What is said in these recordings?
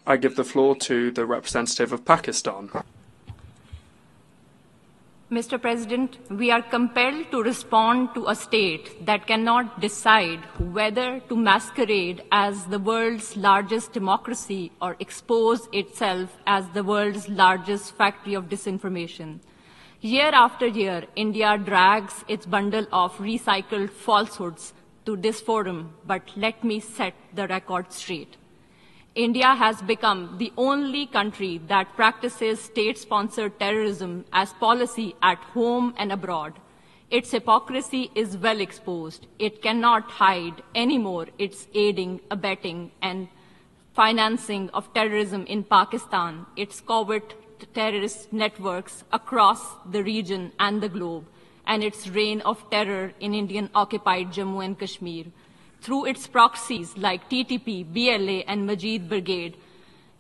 I give the floor to the representative of Pakistan. Mr. President, we are compelled to respond to a state that cannot decide whether to masquerade as the world's largest democracy or expose itself as the world's largest factory of disinformation. Year after year, India drags its bundle of recycled falsehoods to this forum, but let me set the record straight. India has become the only country that practices state-sponsored terrorism as policy at home and abroad. Its hypocrisy is well exposed. It cannot hide anymore its aiding, abetting, and financing of terrorism in Pakistan, its covert terrorist networks across the region and the globe, and its reign of terror in Indian-occupied Jammu and Kashmir. Through its proxies like TTP, BLA, and Majid Brigade,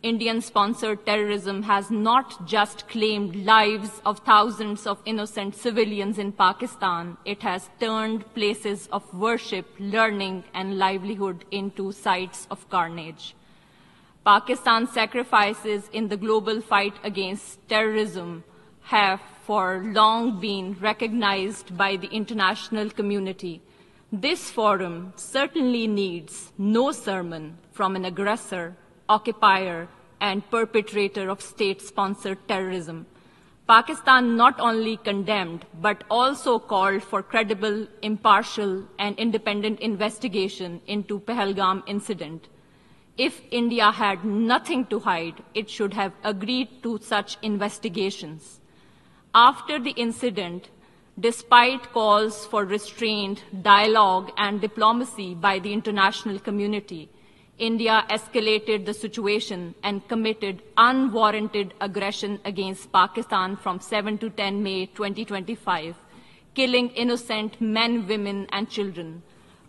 Indian-sponsored terrorism has not just claimed lives of thousands of innocent civilians in Pakistan, it has turned places of worship, learning, and livelihood into sites of carnage. Pakistan's sacrifices in the global fight against terrorism have for long been recognized by the international community. This forum certainly needs no sermon from an aggressor, occupier, and perpetrator of state-sponsored terrorism. Pakistan not only condemned, but also called for credible, impartial, and independent investigation into Pahalgam incident. If India had nothing to hide, it should have agreed to such investigations. After the incident, despite calls for restraint, dialogue, and diplomacy by the international community, India escalated the situation and committed unwarranted aggression against Pakistan from 7 to 10 May 2025, killing innocent men, women, and children.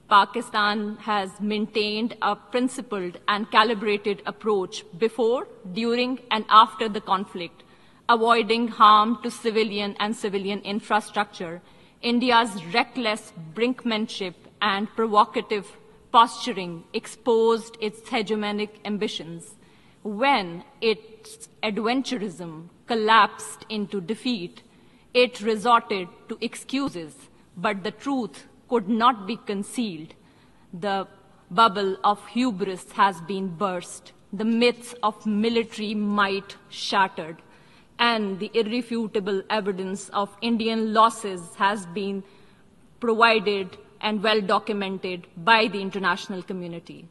Pakistan has maintained a principled and calibrated approach before, during, and after the conflict, avoiding harm to civilian and civilian infrastructure. India's reckless brinkmanship and provocative posturing exposed its hegemonic ambitions. When its adventurism collapsed into defeat, it resorted to excuses, but the truth could not be concealed. The bubble of hubris has been burst, the myths of military might shattered, and the irrefutable evidence of Indian losses has been provided and well documented by the international community.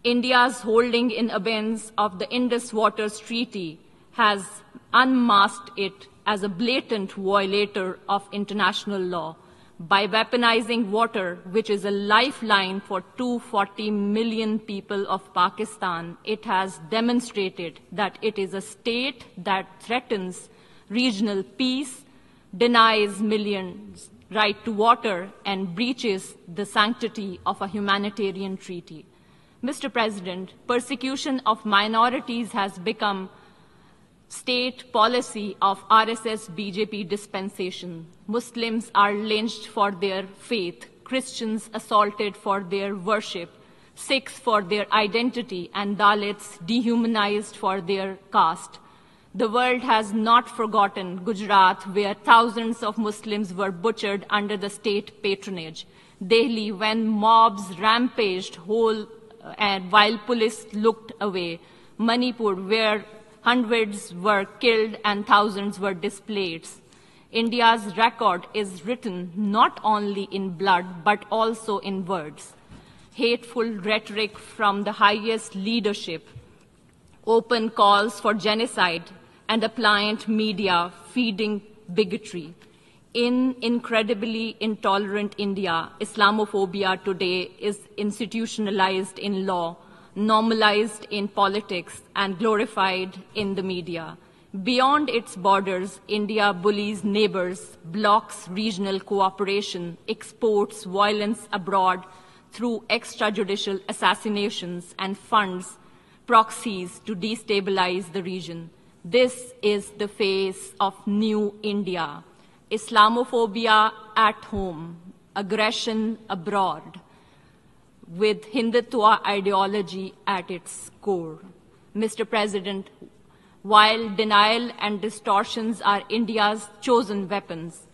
India's holding in abeyance of the Indus Waters Treaty has unmasked it as a blatant violator of international law. By weaponizing water, which is a lifeline for 240 million people of Pakistan, it has demonstrated that it is a state that threatens regional peace, denies millions right to water, and breaches the sanctity of a humanitarian treaty. Mr. President, persecution of minorities has become state policy of RSS BJP dispensation. Muslims are lynched for their faith, Christians assaulted for their worship, Sikhs for their identity, and Dalits dehumanized for their caste. The world has not forgotten Gujarat, where thousands of Muslims were butchered under the state patronage. Delhi, when mobs rampaged while police looked away. Manipur, where hundreds were killed and thousands were displaced. India's record is written not only in blood, but also in words. Hateful rhetoric from the highest leadership, open calls for genocide, and a pliant media feeding bigotry. In incredibly intolerant India, Islamophobia today is institutionalized in law, normalized in politics, and glorified in the media. Beyond its borders, India bullies neighbors, blocks regional cooperation, exports violence abroad through extrajudicial assassinations, and funds proxies to destabilize the region. This is the face of new India. Islamophobia at home, aggression abroad, with Hindutva ideology at its core. Mr. President, while denial and distortions are India's chosen weapons,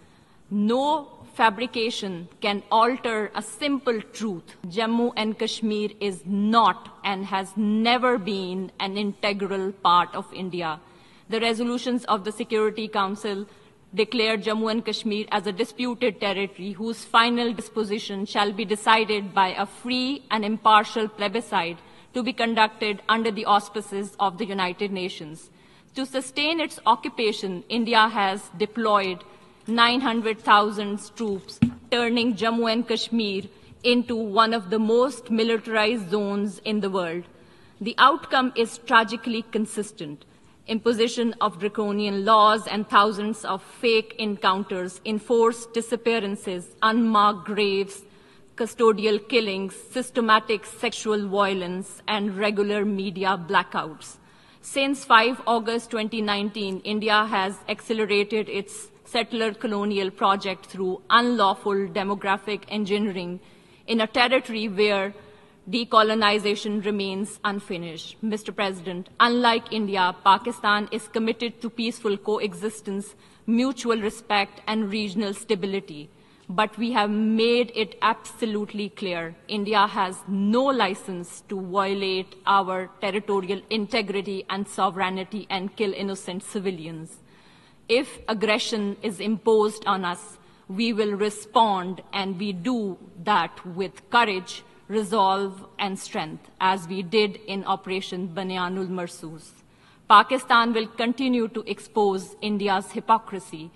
no fabrication can alter a simple truth. Jammu and Kashmir is not and has never been an integral part of India. The resolutions of the Security Council declared Jammu and Kashmir as a disputed territory whose final disposition shall be decided by a free and impartial plebiscite to be conducted under the auspices of the United Nations. To sustain its occupation, India has deployed 900,000 troops, turning Jammu and Kashmir into one of the most militarized zones in the world. The outcome is tragically consistent. Imposition of draconian laws and thousands of fake encounters, enforced disappearances, unmarked graves, custodial killings, systematic sexual violence, and regular media blackouts. Since 5 August 2019, India has accelerated its settler colonial project through unlawful demographic engineering in a territory where decolonization remains unfinished. Mr. President, unlike India, Pakistan is committed to peaceful coexistence, mutual respect, and regional stability. But we have made it absolutely clear India has no license to violate our territorial integrity and sovereignty and kill innocent civilians. If aggression is imposed on us, we will respond, and we do that with courage, resolve, and strength, as we did in Operation Banyanul Marsoos. Pakistan will continue to expose India's hypocrisy,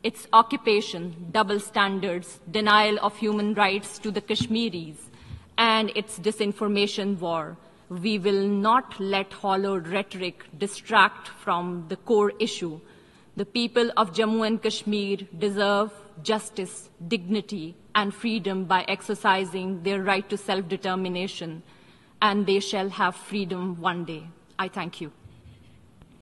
its occupation, double standards, denial of human rights to the Kashmiris, and its disinformation war. We will not let hollowed rhetoric distract from the core issue. The people of Jammu and Kashmir deserve justice, dignity, and freedom by exercising their right to self-determination, and they shall have freedom one day. I thank you.